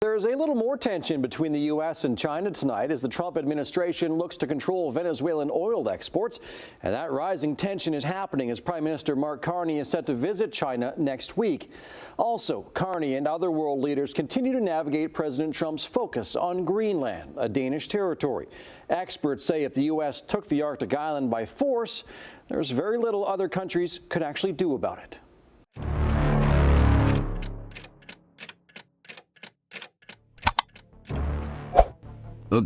There's a little more tension between the U.S. and China tonight as the Trump administration looks to control Venezuelan oil exports. And that rising tension is happening as Prime Minister Mark Carney is set to visit China next week. Also, Carney and other world leaders continue to navigate President Trump's focus on Greenland, a Danish territory. Experts say if the U.S. took the Arctic island by force, there's very little other countries could actually do about it.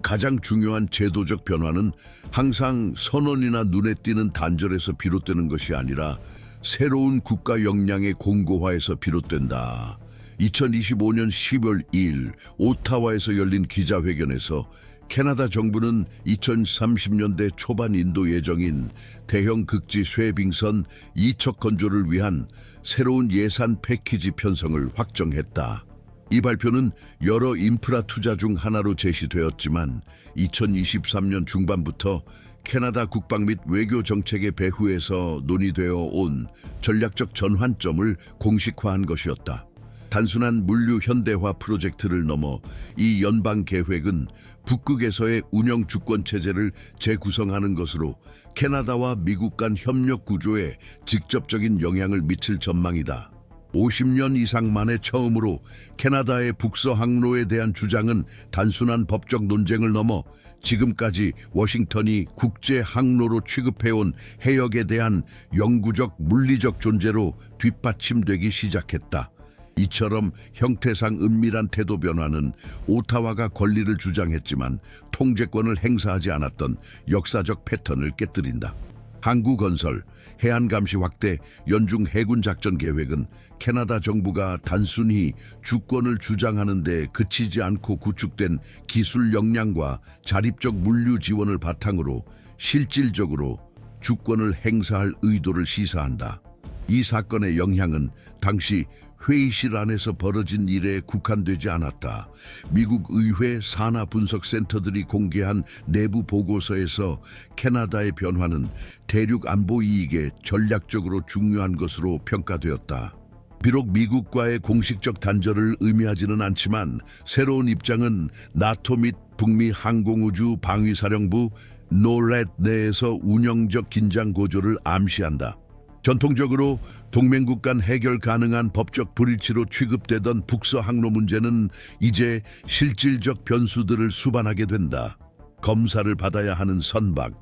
가장 중요한 제도적 변화는 항상 선언이나 눈에 띄는 단절에서 비롯되는 것이 아니라 새로운 국가 역량의 공고화에서 비롯된다. 2025년 10월 2일 오타와에서 열린 기자회견에서 캐나다 정부는 2030년대 초반 인도 예정인 대형 극지 쇠빙선 2척 건조를 위한 새로운 예산 패키지 편성을 확정했다. 이 발표는 여러 인프라 투자 중 하나로 제시되었지만 2023년 중반부터 캐나다 국방 및 외교 정책의 배후에서 논의되어 온 전략적 전환점을 공식화한 것이었다. 단순한 물류 현대화 프로젝트를 넘어 이 연방 계획은 북극에서의 운영 주권 체제를 재구성하는 것으로 캐나다와 미국 간 협력 구조에 직접적인 영향을 미칠 전망이다. 50년 이상 만에 처음으로 캐나다의 북서 항로에 대한 주장은 단순한 법적 논쟁을 넘어 지금까지 워싱턴이 국제 항로로 취급해온 해역에 대한 영구적 물리적 존재로 뒷받침되기 시작했다. 이처럼 형태상 은밀한 태도 변화는 오타와가 권리를 주장했지만 통제권을 행사하지 않았던 역사적 패턴을 깨뜨린다. 항구건설, 해안감시 확대, 연중 해군 작전 계획은 캐나다 정부가 단순히 주권을 주장하는 데 그치지 않고 구축된 기술 역량과 자립적 물류 지원을 바탕으로 실질적으로 주권을 행사할 의도를 시사한다. 이 사건의 영향은 당시 회의실 안에서 벌어진 일에 국한되지 않았다. 미국 의회 산하 분석 센터들이 공개한 내부 보고서에서 캐나다의 변화는 대륙 안보 이익에 전략적으로 중요한 것으로 평가되었다. 비록 미국과의 공식적 단절을 의미하지는 않지만 새로운 입장은 나토 및 북미 항공우주 방위사령부 노렛 내에서 운영적 긴장 고조를 암시한다. 전통적으로 동맹국 간 해결 가능한 법적 불일치로 취급되던 북서 항로 문제는 이제 실질적 변수들을 수반하게 된다. 검사를 받아야 하는 선박,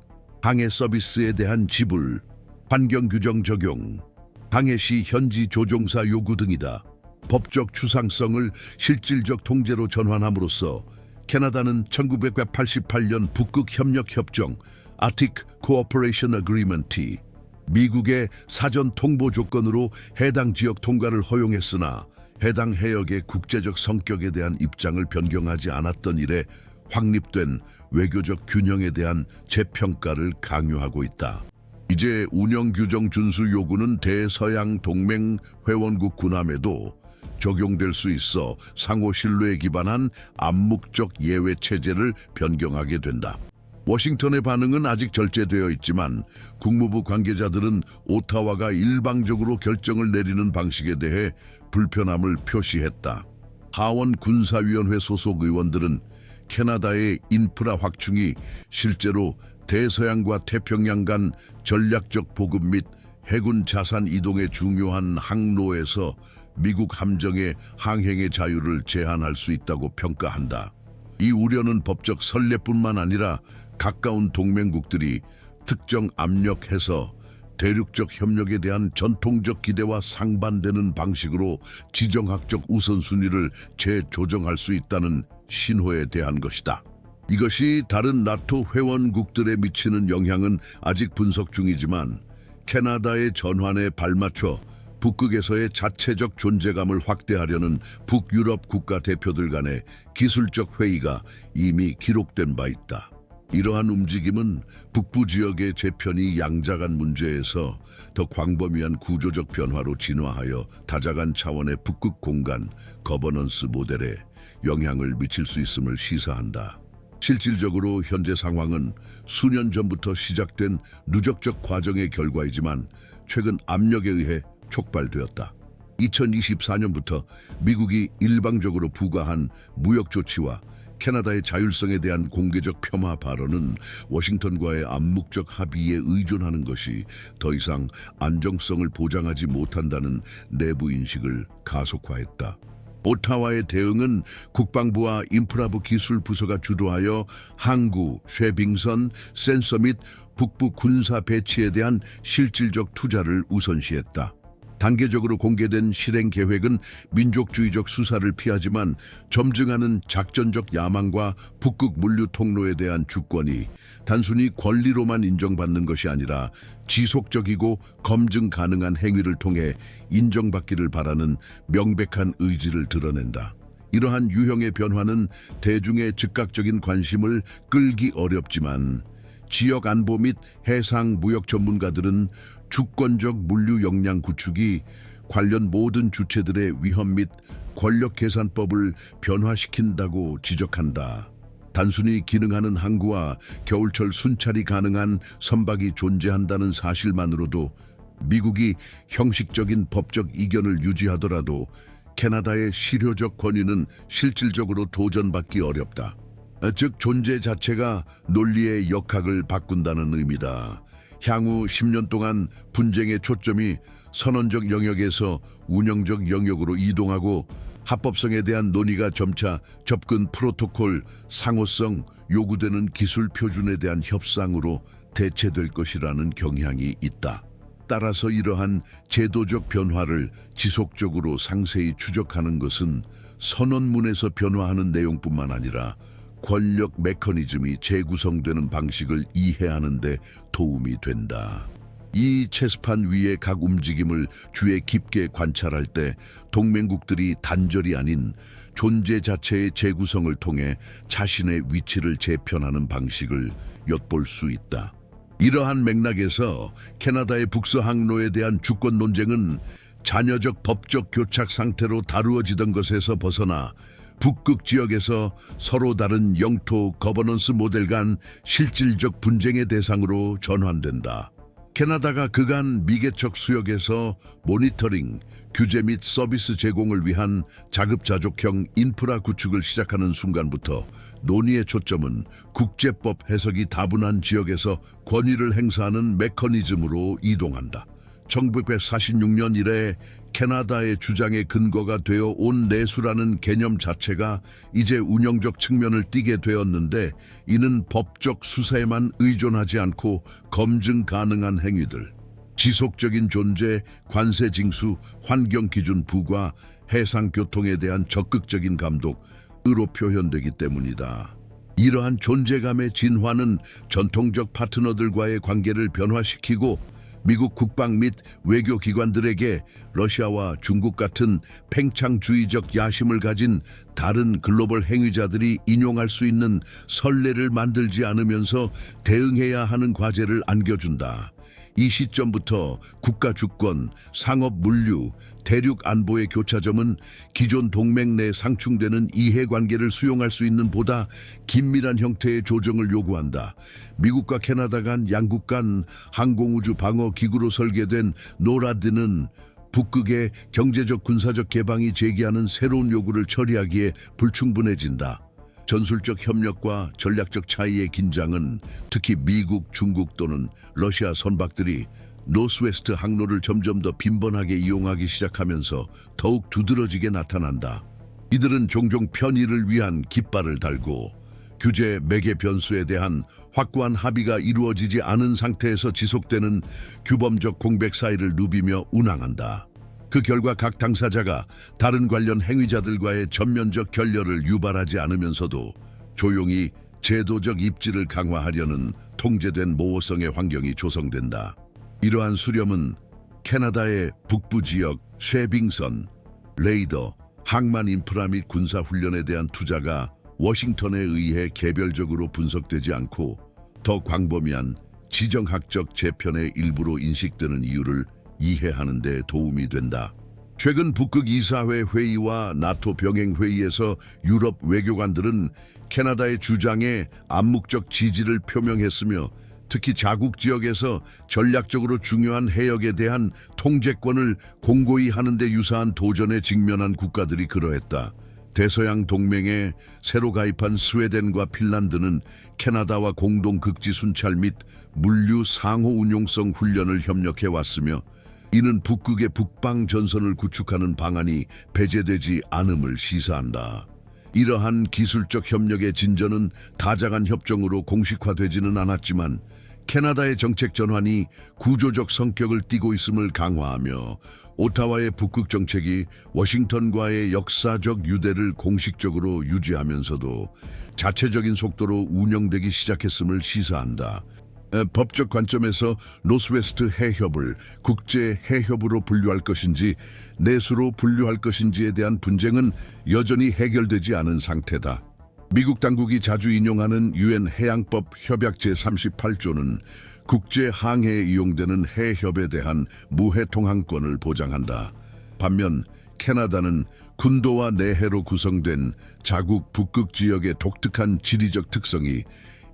항해 서비스에 대한 지불, 환경 규정 적용, 항해 시 현지 조종사 요구 등이다. 법적 추상성을 실질적 통제로 전환함으로써 캐나다는 1988년 북극협력협정 Arctic Cooperation Agreement 미국의 사전 통보 조건으로 해당 지역 통과를 허용했으나 해당 해역의 국제적 성격에 대한 입장을 변경하지 않았던 이래 확립된 외교적 균형에 대한 재평가를 강요하고 있다. 이제 운영 규정 준수 요구는 대서양 동맹 회원국 군함에도 적용될 수 있어 상호 신뢰에 기반한 암묵적 예외 체제를 변경하게 된다. 워싱턴의 반응은 아직 절제되어 있지만 국무부 관계자들은 오타와가 일방적으로 결정을 내리는 방식에 대해 불편함을 표시했다. 하원 군사위원회 소속 의원들은 캐나다의 인프라 확충이 실제로 대서양과 태평양 간 전략적 보급 및 해군 자산 이동에 중요한 항로에서 미국 함정의 항행의 자유를 제한할 수 있다고 평가한다. 이 우려는 법적 선례뿐만 아니라 가까운 동맹국들이 특정 압력해서 대륙적 협력에 대한 전통적 기대와 상반되는 방식으로 지정학적 우선순위를 재조정할 수 있다는 신호에 대한 것이다. 이것이 다른 나토 회원국들에 미치는 영향은 아직 분석 중이지만 캐나다의 전환에 발맞춰 북극에서의 자체적 존재감을 확대하려는 북유럽 국가 대표들 간의 기술적 회의가 이미 기록된 바 있다. 이러한 움직임은 북부 지역의 재편이 양자간 문제에서 더 광범위한 구조적 변화로 진화하여 다자간 차원의 북극 공간 거버넌스 모델에 영향을 미칠 수 있음을 시사한다. 실질적으로 현재 상황은 수년 전부터 시작된 누적적 과정의 결과이지만 최근 압력에 의해 촉발되었다. 2024년부터 미국이 일방적으로 부과한 무역 조치와 캐나다의 자율성에 대한 공개적 폄하 발언은 워싱턴과의 암묵적 합의에 의존하는 것이 더 이상 안정성을 보장하지 못한다는 내부 인식을 가속화했다. 오타와의 대응은 국방부와 인프라부 기술부서가 주도하여 항구, 쉐빙선, 센서 및 북부 군사 배치에 대한 실질적 투자를 우선시했다. 단계적으로 공개된 실행 계획은 민족주의적 수사를 피하지만 점증하는 작전적 야망과 북극 물류 통로에 대한 주권이 단순히 권리로만 인정받는 것이 아니라 지속적이고 검증 가능한 행위를 통해 인정받기를 바라는 명백한 의지를 드러낸다. 이러한 유형의 변화는 대중의 즉각적인 관심을 끌기 어렵지만 지역 안보 및 해상 무역 전문가들은 주권적 물류 역량 구축이 관련 모든 주체들의 위험 및 권력 계산법을 변화시킨다고 지적한다. 단순히 기능하는 항구와 겨울철 순찰이 가능한 선박이 존재한다는 사실만으로도 미국이 형식적인 법적 이견을 유지하더라도 캐나다의 실효적 권위는 실질적으로 도전받기 어렵다. 즉 존재 자체가 논리의 역학을 바꾼다는 의미다. 향후 10년 동안 분쟁의 초점이 선언적 영역에서 운영적 영역으로 이동하고 합법성에 대한 논의가 점차 접근 프로토콜, 상호성, 요구되는 기술 표준에 대한 협상으로 대체될 것이라는 경향이 있다. 따라서 이러한 제도적 변화를 지속적으로 상세히 추적하는 것은 선언문에서 변화하는 내용뿐만 아니라 권력 메커니즘이 재구성되는 방식을 이해하는 데 도움이 된다. 이 체스판 위의 각 움직임을 주의 깊게 관찰할 때 동맹국들이 단절이 아닌 존재 자체의 재구성을 통해 자신의 위치를 재편하는 방식을 엿볼 수 있다. 이러한 맥락에서 캐나다의 북서 항로에 대한 주권 논쟁은 잔여적 법적 교착 상태로 다루어지던 것에서 벗어나 북극 지역에서 서로 다른 영토 거버넌스 모델 간 실질적 분쟁의 대상으로 전환된다. 캐나다가 그간 미개척 수역에서 모니터링, 규제 및 서비스 제공을 위한 자급자족형 인프라 구축을 시작하는 순간부터 논의의 초점은 국제법 해석이 다분한 지역에서 권위를 행사하는 메커니즘으로 이동한다. 1946년 이래 캐나다의 주장의 근거가 되어 온 내수라는 개념 자체가 이제 운영적 측면을 띠게 되었는데 이는 법적 수사에만 의존하지 않고 검증 가능한 행위들, 지속적인 존재, 관세 징수, 환경 기준 부과, 해상 교통에 대한 적극적인 감독으로 표현되기 때문이다. 이러한 존재감의 진화는 전통적 파트너들과의 관계를 변화시키고 미국 국방 및 외교기관들에게 러시아와 중국 같은 팽창주의적 야심을 가진 다른 글로벌 행위자들이 인용할 수 있는 선례를 만들지 않으면서 대응해야 하는 과제를 안겨준다. 이 시점부터 국가 주권, 상업 물류, 대륙 안보의 교차점은 기존 동맹 내 상충되는 이해관계를 수용할 수 있는 보다 긴밀한 형태의 조정을 요구한다. 미국과 캐나다 간 양국 간 항공우주 방어 기구로 설계된 노라드는 북극의 경제적 군사적 개방이 제기하는 새로운 요구를 처리하기에 불충분해진다. 전술적 협력과 전략적 차이의 긴장은 특히 미국, 중국 또는 러시아 선박들이 노스웨스트 항로를 점점 더 빈번하게 이용하기 시작하면서 더욱 두드러지게 나타난다. 이들은 종종 편의를 위한 깃발을 달고 규제 매개 변수에 대한 확고한 합의가 이루어지지 않은 상태에서 지속되는 규범적 공백 사이를 누비며 운항한다. 그 결과 각 당사자가 다른 관련 행위자들과의 전면적 결렬을 유발하지 않으면서도 조용히 제도적 입지를 강화하려는 통제된 모호성의 환경이 조성된다. 이러한 수렴은 캐나다의 북부 지역 쉐빙선, 레이더, 항만 인프라 및 군사 훈련에 대한 투자가 워싱턴에 의해 개별적으로 분석되지 않고 더 광범위한 지정학적 재편의 일부로 인식되는 이유를 이해하는 데 도움이 된다. 최근 북극 이사회 회의와 나토 병행 회의에서 유럽 외교관들은 캐나다의 주장에 암묵적 지지를 표명했으며 특히 자국 지역에서 전략적으로 중요한 해역에 대한 통제권을 공고히 하는 데 유사한 도전에 직면한 국가들이 그러했다. 대서양 동맹에 새로 가입한 스웨덴과 핀란드는 캐나다와 공동 극지 순찰 및 물류 상호 운용성 훈련을 협력해 왔으며 이는 북극의 북방 전선을 구축하는 방안이 배제되지 않음을 시사한다. 이러한 기술적 협력의 진전은 다자간 협정으로 공식화되지는 않았지만 캐나다의 정책 전환이 구조적 성격을 띠고 있음을 강화하며 오타와의 북극 정책이 워싱턴과의 역사적 유대를 공식적으로 유지하면서도 자체적인 속도로 운영되기 시작했음을 시사한다. 법적 관점에서 노스웨스트 해협을 국제 해협으로 분류할 것인지 내수로 분류할 것인지에 대한 분쟁은 여전히 해결되지 않은 상태다. 미국 당국이 자주 인용하는 유엔 해양법 협약 제38조는 국제 항해에 이용되는 해협에 대한 무해 통항권을 보장한다. 반면 캐나다는 군도와 내해로 구성된 자국 북극 지역의 독특한 지리적 특성이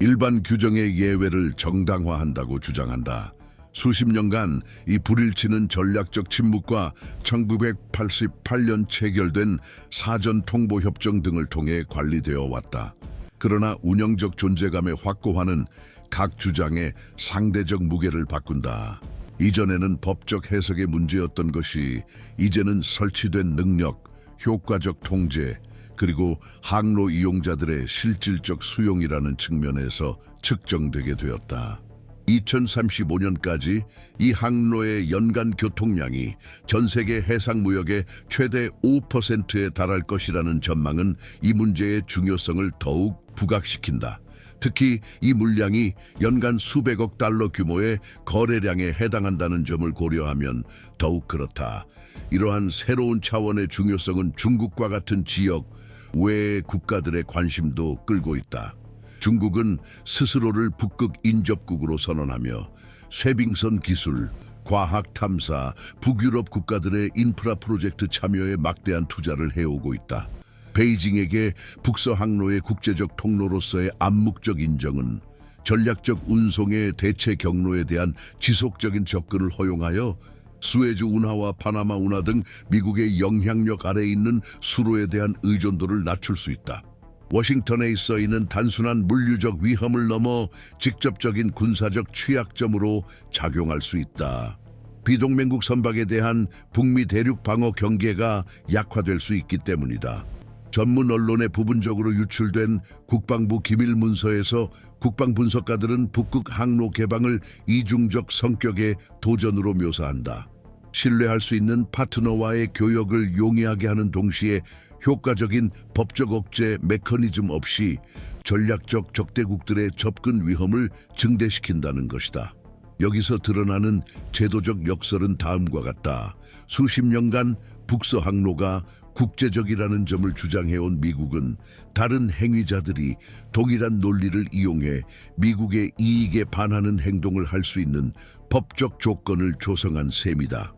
일반 규정의 예외를 정당화한다고 주장한다. 수십 년간 이 불일치는 전략적 침묵과 1988년 체결된 사전 통보 협정 등을 통해 관리되어 왔다. 그러나 운영적 존재감의 확고화는 각 주장의 상대적 무게를 바꾼다. 이전에는 법적 해석의 문제였던 것이 이제는 설치된 능력, 효과적 통제, 그리고 항로 이용자들의 실질적 수용이라는 측면에서 측정되게 되었다. 2035년까지 이 항로의 연간 교통량이 전 세계 해상 무역의 최대 5%에 달할 것이라는 전망은 이 문제의 중요성을 더욱 부각시킨다. 특히 이 물량이 연간 수백억 달러 규모의 거래량에 해당한다는 점을 고려하면 더욱 그렇다. 이러한 새로운 차원의 중요성은 중국과 같은 지역 외의 국가들의 관심도 끌고 있다. 중국은 스스로를 북극 인접국으로 선언하며 쇠빙선 기술, 과학 탐사, 북유럽 국가들의 인프라 프로젝트 참여에 막대한 투자를 해오고 있다. 베이징에게 북서 항로의 국제적 통로로서의 암묵적 인정은 전략적 운송의 대체 경로에 대한 지속적인 접근을 허용하여 수에즈 운하와 파나마 운하 등 미국의 영향력 아래에 있는 수로에 대한 의존도를 낮출 수 있다. 워싱턴에 있어 이는 단순한 물류적 위험을 넘어 직접적인 군사적 취약점으로 작용할 수 있다. 비동맹국 선박에 대한 북미 대륙 방어 경계가 약화될 수 있기 때문이다. 전문 언론에 부분적으로 유출된 국방부 기밀 문서에서 국방 분석가들은 북극 항로 개방을 이중적 성격의 도전으로 묘사한다. 신뢰할 수 있는 파트너와의 교역을 용이하게 하는 동시에 효과적인 법적 억제 메커니즘 없이 전략적 적대국들의 접근 위험을 증대시킨다는 것이다. 여기서 드러나는 제도적 역설은 다음과 같다. 수십 년간 북서 항로가 국제적이라는 점을 주장해온 미국은 다른 행위자들이 동일한 논리를 이용해 미국의 이익에 반하는 행동을 할 수 있는 법적 조건을 조성한 셈이다.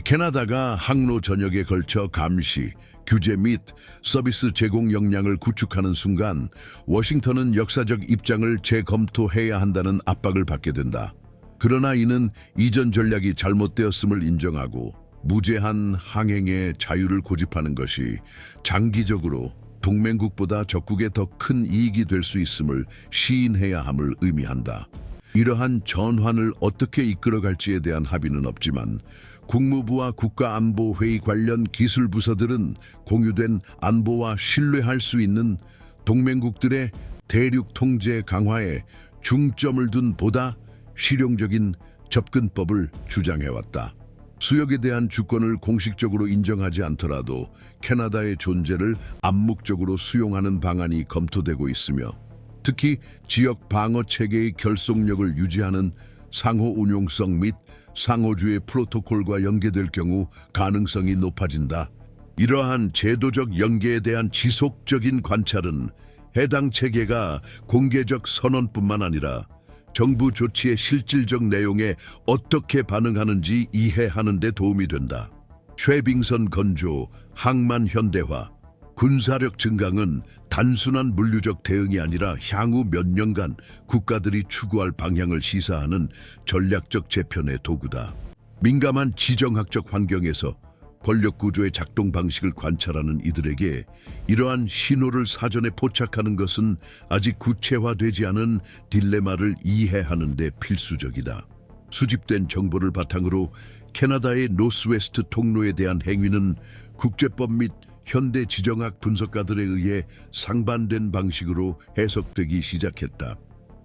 캐나다가 항로 전역에 걸쳐 감시, 규제 및 서비스 제공 역량을 구축하는 순간 워싱턴은 역사적 입장을 재검토해야 한다는 압박을 받게 된다. 그러나 이는 이전 전략이 잘못되었음을 인정하고 무제한 항행의 자유를 고집하는 것이 장기적으로 동맹국보다 적국에 더 큰 이익이 될 수 있음을 시인해야 함을 의미한다. 이러한 전환을 어떻게 이끌어갈지에 대한 합의는 없지만 국무부와 국가안보회의 관련 기술부서들은 공유된 안보와 신뢰할 수 있는 동맹국들의 대륙 통제 강화에 중점을 둔 보다 실용적인 접근법을 주장해왔다. 수역에 대한 주권을 공식적으로 인정하지 않더라도 캐나다의 존재를 암묵적으로 수용하는 방안이 검토되고 있으며 특히 지역 방어 체계의 결속력을 유지하는 상호 운용성 및 상호주의 프로토콜과 연계될 경우 가능성이 높아진다. 이러한 제도적 연계에 대한 지속적인 관찰은 해당 체계가 공개적 선언뿐만 아니라 정부 조치의 실질적 내용에 어떻게 반응하는지 이해하는 데 도움이 된다. 쇠빙선 건조, 항만 현대화, 군사력 증강은 단순한 물류적 대응이 아니라 향후 몇 년간 국가들이 추구할 방향을 시사하는 전략적 재편의 도구다. 민감한 지정학적 환경에서 권력 구조의 작동 방식을 관찰하는 이들에게 이러한 신호를 사전에 포착하는 것은 아직 구체화되지 않은 딜레마를 이해하는 데 필수적이다. 수집된 정보를 바탕으로 캐나다의 노스웨스트 통로에 대한 행위는 국제법 및 현대 지정학 분석가들에 의해 상반된 방식으로 해석되기 시작했다.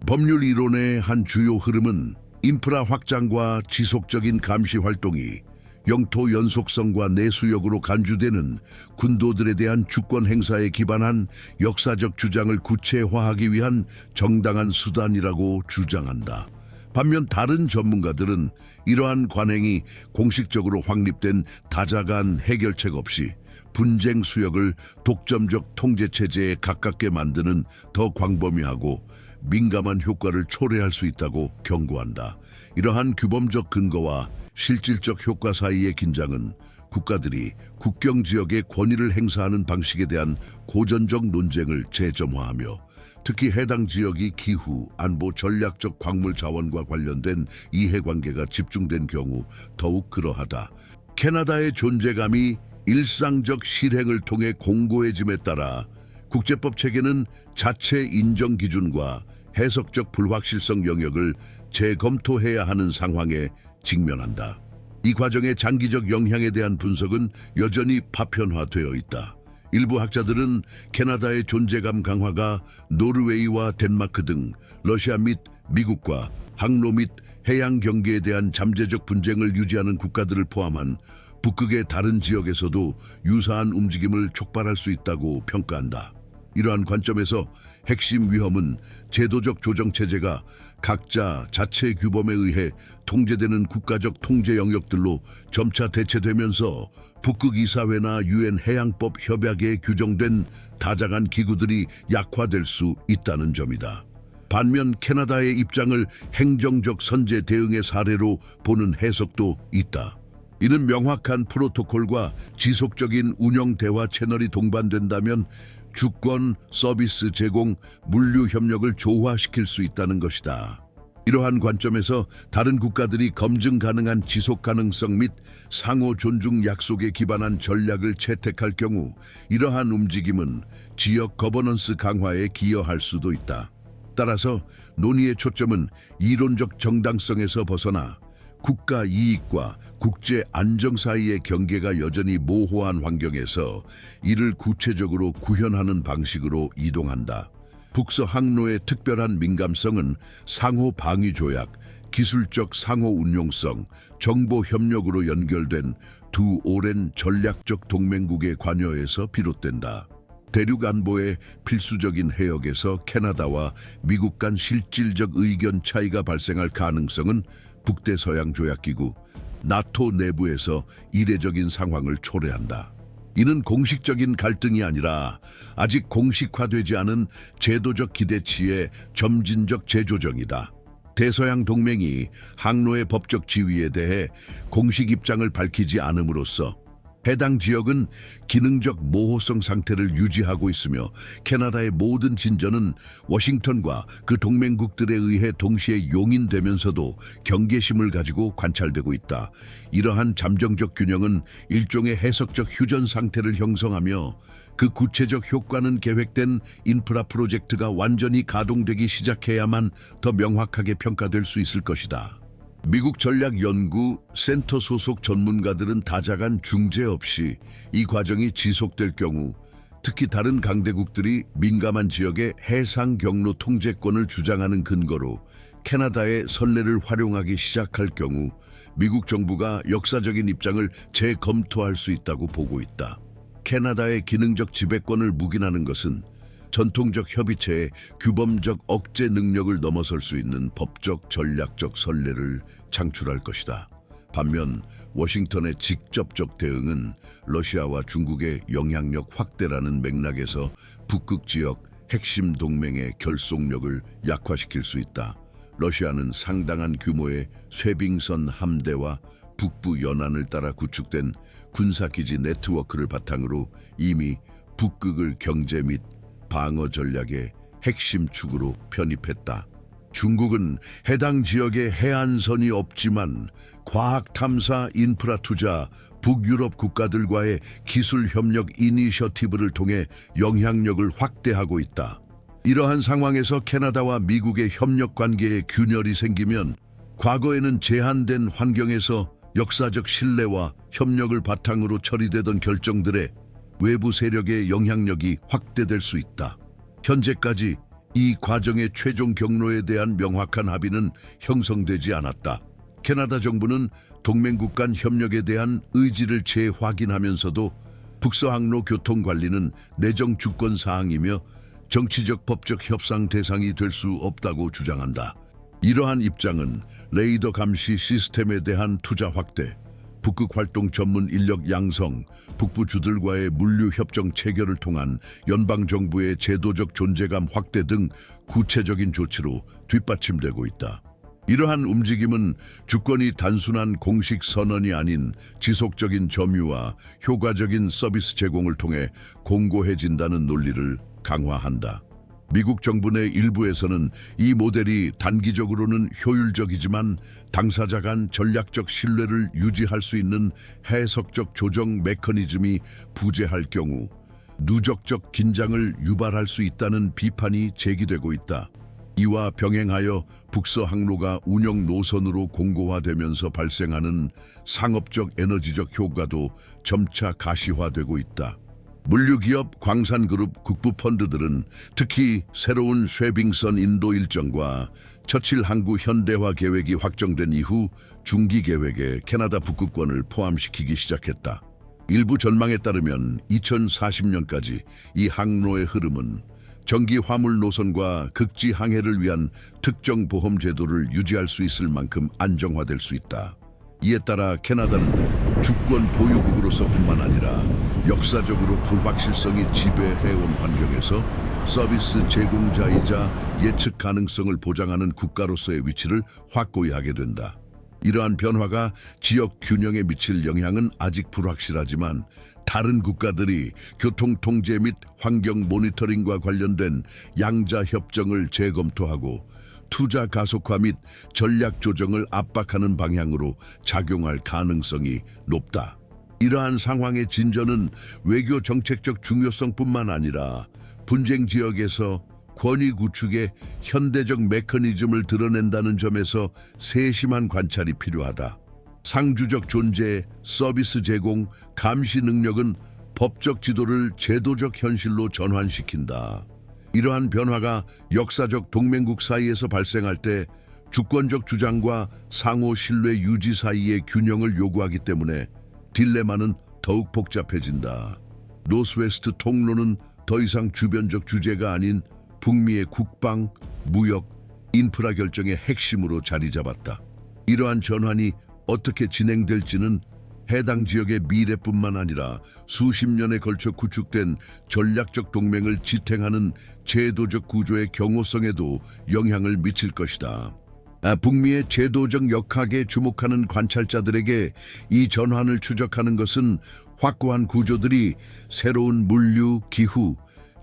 법률 이론의 한 주요 흐름은 인프라 확장과 지속적인 감시 활동이 영토 연속성과 내수역으로 간주되는 군도들에 대한 주권 행사에 기반한 역사적 주장을 구체화하기 위한 정당한 수단이라고 주장한다. 반면 다른 전문가들은 이러한 관행이 공식적으로 확립된 다자간 해결책 없이 분쟁 수역을 독점적 통제체제에 가깝게 만드는 더 광범위하고 민감한 효과를 초래할 수 있다고 경고한다. 이러한 규범적 근거와 실질적 효과 사이의 긴장은 국가들이 국경 지역의 권위를 행사하는 방식에 대한 고전적 논쟁을 재점화하며 특히 해당 지역이 기후, 안보, 전략적 광물 자원과 관련된 이해관계가 집중된 경우 더욱 그러하다. 캐나다의 존재감이 일상적 실행을 통해 공고해짐에 따라 국제법 체계는 자체 인정 기준과 해석적 불확실성 영역을 재검토해야 하는 상황에 직면한다. 이 과정의 장기적 영향에 대한 분석은 여전히 파편화되어 있다. 일부 학자들은 캐나다의 존재감 강화가 노르웨이와 덴마크 등 러시아 및 미국과 항로 및 해양 경계에 대한 잠재적 분쟁을 유지하는 국가들을 포함한 북극의 다른 지역에서도 유사한 움직임을 촉발할 수 있다고 평가한다. 이러한 관점에서 핵심 위험은 제도적 조정체제가 각자 자체 규범에 의해 통제되는 국가적 통제 영역들로 점차 대체되면서 북극 이사회나 유엔 해양법 협약에 규정된 다자간 기구들이 약화될 수 있다는 점이다. 반면 캐나다의 입장을 행정적 선제 대응의 사례로 보는 해석도 있다. 이는 명확한 프로토콜과 지속적인 운영 대화 채널이 동반된다면 주권, 서비스 제공, 물류 협력을 조화시킬 수 있다는 것이다. 이러한 관점에서 다른 국가들이 검증 가능한 지속 가능성 및 상호 존중 약속에 기반한 전략을 채택할 경우 이러한 움직임은 지역 거버넌스 강화에 기여할 수도 있다. 따라서 논의의 초점은 이론적 정당성에서 벗어나 국가 이익과 국제 안정 사이의 경계가 여전히 모호한 환경에서 이를 구체적으로 구현하는 방식으로 이동한다. 북서 항로의 특별한 민감성은 상호 방위 조약, 기술적 상호 운용성, 정보 협력으로 연결된 두 오랜 전략적 동맹국의 관여에서 비롯된다. 대륙 안보의 필수적인 해역에서 캐나다와 미국 간 실질적 의견 차이가 발생할 가능성은 북대서양 조약기구, 나토 내부에서 이례적인 상황을 초래한다. 이는 공식적인 갈등이 아니라 아직 공식화되지 않은 제도적 기대치의 점진적 재조정이다. 대서양 동맹이 항로의 법적 지위에 대해 공식 입장을 밝히지 않음으로써 해당 지역은 기능적 모호성 상태를 유지하고 있으며 캐나다의 모든 진전은 워싱턴과 그 동맹국들에 의해 동시에 용인되면서도 경계심을 가지고 관찰되고 있다. 이러한 잠정적 균형은 일종의 해석적 휴전 상태를 형성하며 그 구체적 효과는 계획된 인프라 프로젝트가 완전히 가동되기 시작해야만 더 명확하게 평가될 수 있을 것이다. 미국 전략연구 센터 소속 전문가들은 다자간 중재 없이 이 과정이 지속될 경우 특히 다른 강대국들이 민감한 지역의 해상 경로 통제권을 주장하는 근거로 캐나다의 선례를 활용하기 시작할 경우 미국 정부가 역사적인 입장을 재검토할 수 있다고 보고 있다. 캐나다의 기능적 지배권을 묵인하는 것은 전통적 협의체의 규범적 억제 능력을 넘어설 수 있는 법적 전략적 선례를 창출할 것이다. 반면 워싱턴의 직접적 대응은 러시아와 중국의 영향력 확대라는 맥락에서 북극 지역 핵심 동맹의 결속력을 약화시킬 수 있다. 러시아는 상당한 규모의 쇄빙선 함대와 북부 연안을 따라 구축된 군사기지 네트워크를 바탕으로 이미 북극을 경제 및 방어 전략의 핵심 축으로 편입했다. 중국은 해당 지역에 해안선이 없지만 과학 탐사 인프라 투자, 북유럽 국가들과의 기술 협력 이니셔티브를 통해 영향력을 확대하고 있다. 이러한 상황에서 캐나다와 미국의 협력 관계에 균열이 생기면 과거에는 제한된 환경에서 역사적 신뢰와 협력을 바탕으로 처리되던 결정들의 외부 세력의 영향력이 확대될 수 있다. 현재까지 이 과정의 최종 경로에 대한 명확한 합의는 형성되지 않았다. 캐나다 정부는 동맹국 간 협력에 대한 의지를 재확인하면서도 북서항로 교통 관리는 내정 주권 사항이며 정치적 법적 협상 대상이 될 수 없다고 주장한다. 이러한 입장은 레이더 감시 시스템에 대한 투자 확대, 북극 활동 전문 인력 양성, 북부주들과의 물류 협정 체결을 통한 연방정부의 제도적 존재감 확대 등 구체적인 조치로 뒷받침되고 있다. 이러한 움직임은 주권이 단순한 공식 선언이 아닌 지속적인 점유와 효과적인 서비스 제공을 통해 공고해진다는 논리를 강화한다. 미국 정부 내 일부에서는 이 모델이 단기적으로는 효율적이지만 당사자 간 전략적 신뢰를 유지할 수 있는 해석적 조정 메커니즘이 부재할 경우 누적적 긴장을 유발할 수 있다는 비판이 제기되고 있다. 이와 병행하여 북서 항로가 운영 노선으로 공고화되면서 발생하는 상업적 에너지적 효과도 점차 가시화되고 있다. 물류기업 광산그룹 국부펀드들은 특히 새로운 쉐빙선 인도 일정과 처칠 항구 현대화 계획이 확정된 이후 중기 계획에 캐나다 북극권을 포함시키기 시작했다. 일부 전망에 따르면 2040년까지 이 항로의 흐름은 정기 화물 노선과 극지 항해를 위한 특정 보험 제도를 유지할 수 있을 만큼 안정화될 수 있다. 이에 따라 캐나다는 주권 보유국으로서뿐만 아니라 역사적으로 불확실성이 지배해온 환경에서 서비스 제공자이자 예측 가능성을 보장하는 국가로서의 위치를 확고히 하게 된다. 이러한 변화가 지역 균형에 미칠 영향은 아직 불확실하지만 다른 국가들이 교통 통제 및 환경 모니터링과 관련된 양자 협정을 재검토하고 투자 가속화 및 전략 조정을 압박하는 방향으로 작용할 가능성이 높다. 이러한 상황의 진전은 외교 정책적 중요성뿐만 아니라 분쟁 지역에서 권위 구축의 현대적 메커니즘을 드러낸다는 점에서 세심한 관찰이 필요하다. 상주적 존재, 서비스 제공, 감시 능력은 법적 지도를 제도적 현실로 전환시킨다. 이러한 변화가 역사적 동맹국 사이에서 발생할 때 주권적 주장과 상호 신뢰 유지 사이의 균형을 요구하기 때문에 딜레마는 더욱 복잡해진다. 노스웨스트 통로는 더 이상 주변적 주제가 아닌 북미의 국방, 무역, 인프라 결정의 핵심으로 자리 잡았다. 이러한 전환이 어떻게 진행될지는 해당 지역의 미래뿐만 아니라 수십 년에 걸쳐 구축된 전략적 동맹을 지탱하는 제도적 구조의 경호성에도 영향을 미칠 것이다. 북미의 제도적 역학에 주목하는 관찰자들에게 이 전환을 추적하는 것은 확고한 구조들이 새로운 물류, 기후,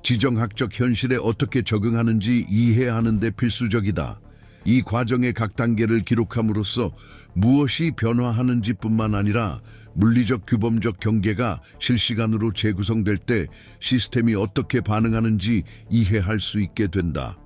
지정학적 현실에 어떻게 적응하는지 이해하는 데 필수적이다. 이 과정의 각 단계를 기록함으로써 무엇이 변화하는지뿐만 아니라 물리적 규범적 경계가 실시간으로 재구성될 때 시스템이 어떻게 반응하는지 이해할 수 있게 된다.